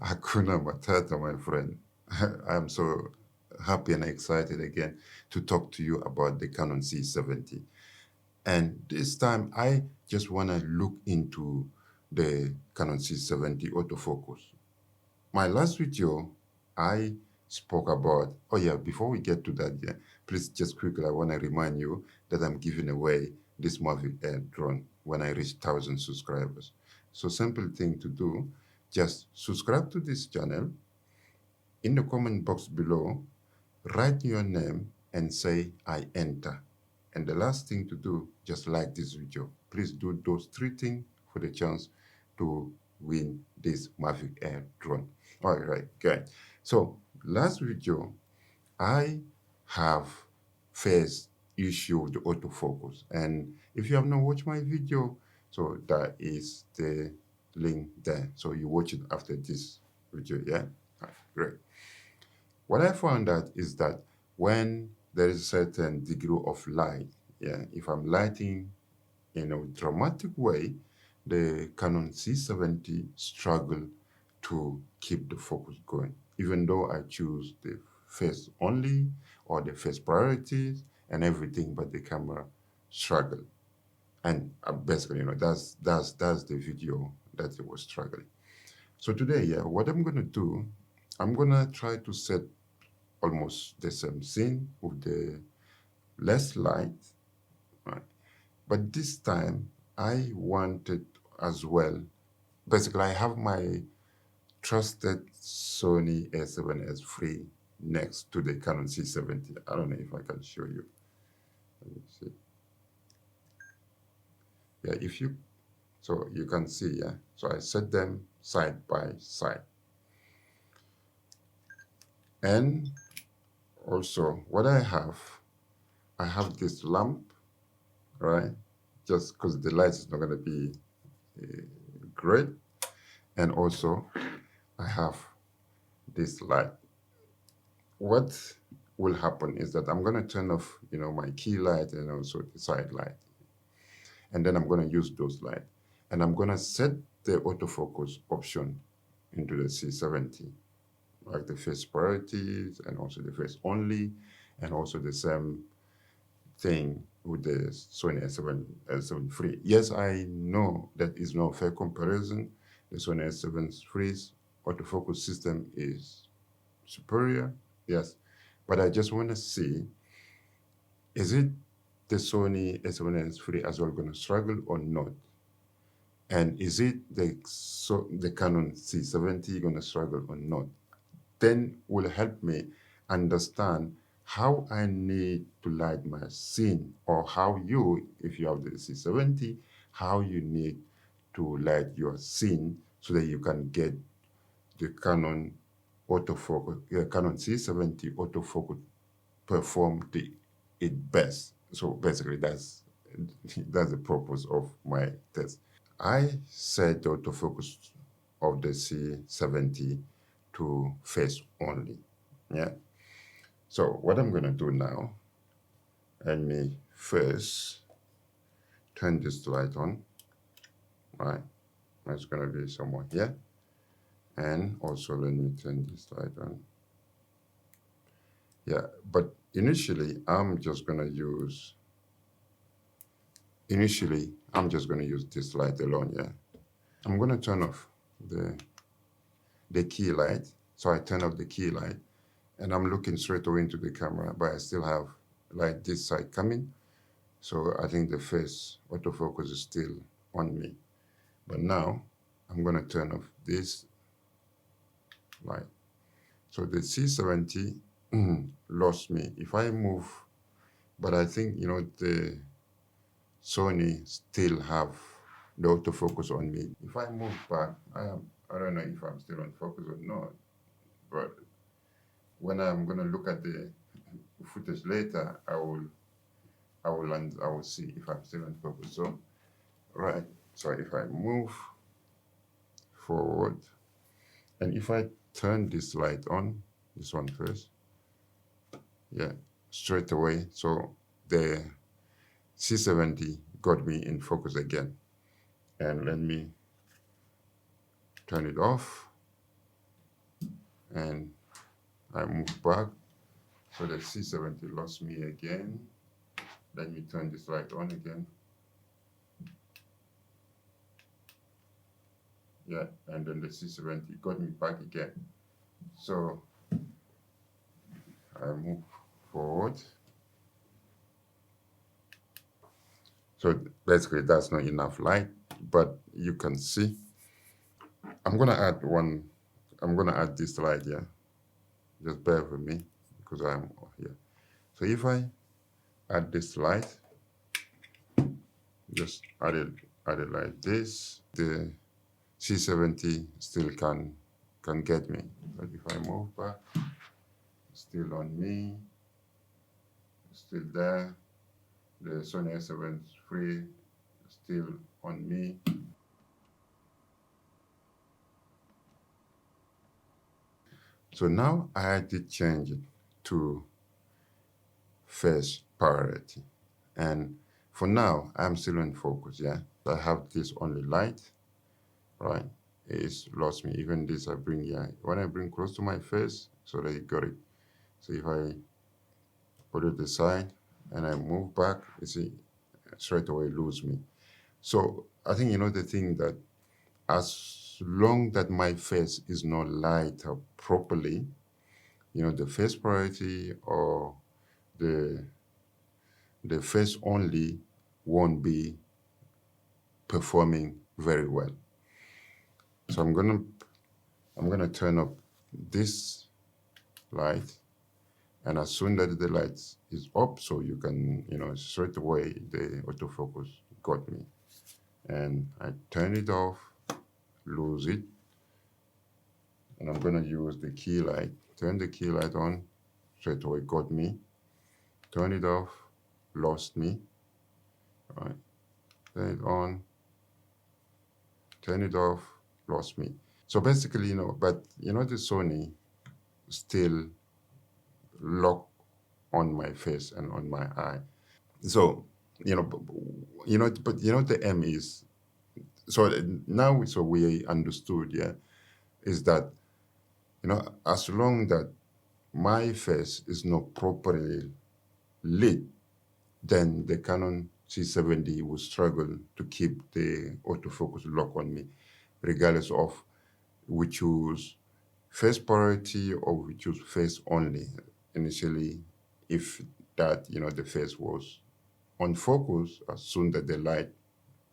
Hakuna Matata, my friend. I'm so happy and excited again to talk to you about the Canon C70. And this time, I just want to look into the Canon C70 autofocus. My last video, I spoke about, oh yeah, before we get to that, yeah, please just quickly, I want to remind you that I'm giving away this Mavic Air drone when I reach 1,000 subscribers. So simple thing to do, just subscribe to this channel. In the comment box below, write your name and say, I enter. And the last thing to do, just like this video. Please do those three things for the chance to win this Mavic Air drone. All right, good. So last video, I have faced issue with the autofocus. And if you have not watched my video, so that is the link there. So you watch it after this video, yeah? All right, great. What I found out is that when there is a certain degree of light, yeah, if I'm lighting in a dramatic way, the Canon C70 struggle to keep the focus going, even though I choose the face only or the face priorities and everything, but the camera struggle. And basically, that's the video that it was struggling. So today, yeah, what I'm gonna do, I'm gonna try to set almost the same scene with the less light, right? But this time I wanted as well. Basically, I have my trusted Sony a7s free next to the Canon C70. I don't know if I can show you. Let me see. Yeah, if you so you can see, yeah. So I set them side by side. And also what I have this lamp, right? Just because the light is not gonna be great. And also I have this light. What will happen is that I'm going to turn off, my key light and also the side light. And then I'm going to use those lights. And I'm going to set the autofocus option into the C70, like the face priorities and also the face only, and also the same thing with the Sony A7 III. Yes, I know that is no fair comparison. The Sony A7 III's autofocus system is superior, yes, but I just want to see, is it the Sony A7S III as well going to struggle or not? And is it the Canon C70 going to struggle or not? Then will help me understand how I need to light my scene, or how you, if you have the C70, how you need to light your scene so that you can get the Canon autofocus, Canon C70 autofocus perform it best. So basically, that's the purpose of my test. I set the autofocus of the C70 to face only. Yeah. So what I'm gonna do now, let me first turn this light on. Right. It's gonna be somewhere here. And also let me turn this light on. Yeah, but initially I'm just gonna use this light alone, yeah. I'm gonna turn off the key light. So I turn off the key light and I'm looking straight away into the camera, but I still have light this side coming. So I think the face autofocus is still on me. But now I'm gonna turn off this light. So the C70 lost me. If I move, but I think, the Sony still have the autofocus on me. If I move back, I don't know if I'm still on focus or not, but when I'm gonna look at the footage later, I will see if I'm still on focus. So right, so if I move forward, and if I turn this light on, this one first, yeah, straight away. So the C70 got me in focus again. And let me turn it off. and I move back. So the C70 lost me again. Let me turn this light on again. Yeah, and then the C70 got me back again. So I move forward. So basically that's not enough light, but you can see. I'm gonna add this light here. Just bear with me because I'm here. So if I add this light, just add it like this, the C70 still can get me. But if I move back, still on me, still there. The Sony a7s free still on me. So now I did change it to face priority. And for now, I'm still in focus, yeah? I have this only light, right? It's lost me. Even this I bring here. When I bring close to my face, so they got it. So if I put it aside and I move back, you see, straight away lose me. So I think, the thing that as long that my face is not light up properly, the face priority or the face only won't be performing very well. So I'm gonna turn up this light, and as soon that the light is up, so you can, straight away the autofocus got me. And I turn it off, lose it, and I'm gonna use the key light. Turn the key light on, straight away got me. Turn it off, lost me. All right, turn it on, turn it off, lost me. So basically, but the Sony still lock on my face and on my eye. So, the M is, so now, so we understood, yeah, is that, as long that my face is not properly lit, then the Canon C70 will struggle to keep the autofocus lock on me, regardless of we choose face priority or we choose face only. Initially, if that, the face was on focus, as soon that the light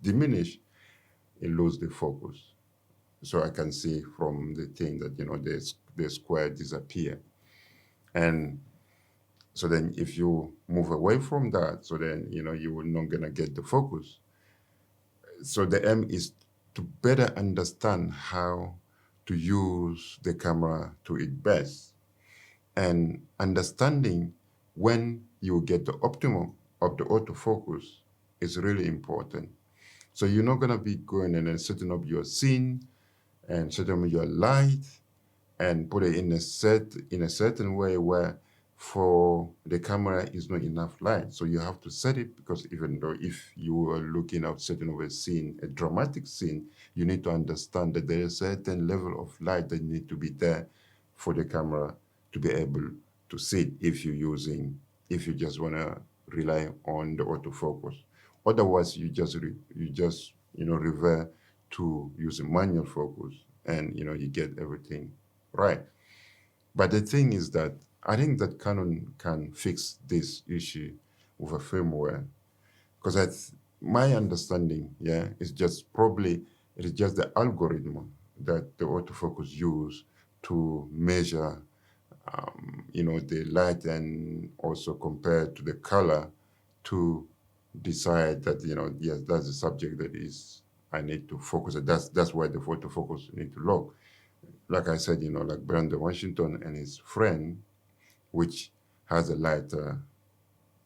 diminish, it lose the focus. So I can see from the thing that, the square disappear. And so then if you move away from that, so then, you will not gonna get the focus. So the aim is to better understand how to use the camera to its best, and understanding when you get the optimum of the autofocus is really important. So you're not gonna be going and then setting up your scene and setting up your light and put it in a certain way where for the camera is not enough light. So you have to set it, because even though if you are looking at setting up a scene, a dramatic scene, you need to understand that there is a certain level of light that need to be there for the camera to be able to see it if you just want to rely on the autofocus. Otherwise, you just revert to using manual focus, and you get everything right. But the thing is that I think that Canon can fix this issue with a firmware, because that's my understanding. Yeah, it's just probably it is just the algorithm that the autofocus use to measure, the light, and also compare to the color to decide that, yes, that's the subject that is I need to focus. That's why the autofocus need to lock. Like I said, like Brandon Washington and his friend, which has a lighter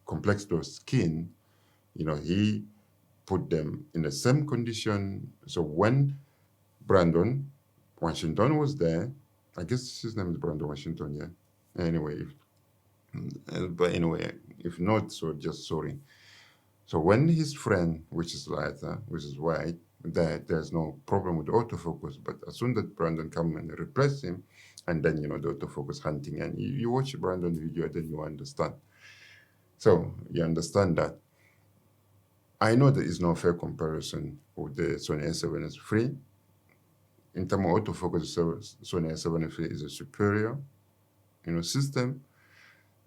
complex to skin, he put them in the same condition. So when Brandon Washington was there, I guess his name is Brandon Washington, yeah. But anyway, if not, so just sorry. So when his friend, which is lighter, which is white, there's no problem with autofocus. But as soon as Brandon come and replace him, and then the autofocus hunting, and you watch Brandon video, then you understand. So you understand that. I know there is no fair comparison with the Sony a7s III. In terms of autofocus, Sony a7s III is a superior, system.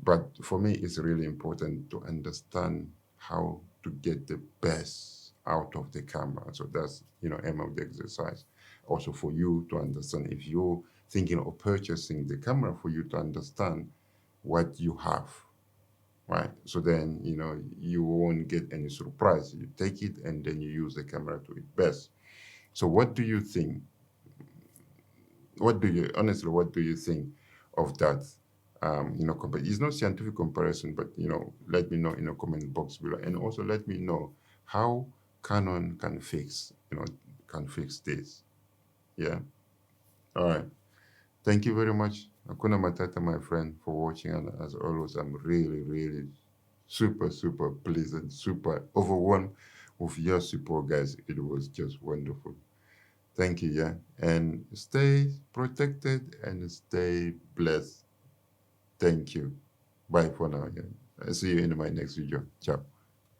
But for me, it's really important to understand how to get the best out of the camera. So that's, aim of the exercise. Also for you to understand, if you're thinking of purchasing the camera, for you to understand what you have, right? So then, you won't get any surprise. You take it and then you use the camera to its best. So what do you think? Honestly, what do you think of that? It's not scientific comparison, but, let me know in the comment box below. And also let me know how Canon can fix this. Yeah. All right. Thank you very much. Hakuna Matata, my friend, for watching. And as always, I'm really, really super, super pleased and super overwhelmed with your support, guys. It was just wonderful. Thank you, yeah. And stay protected and stay blessed. Thank you. Bye for now, yeah. I'll see you in my next video. Ciao.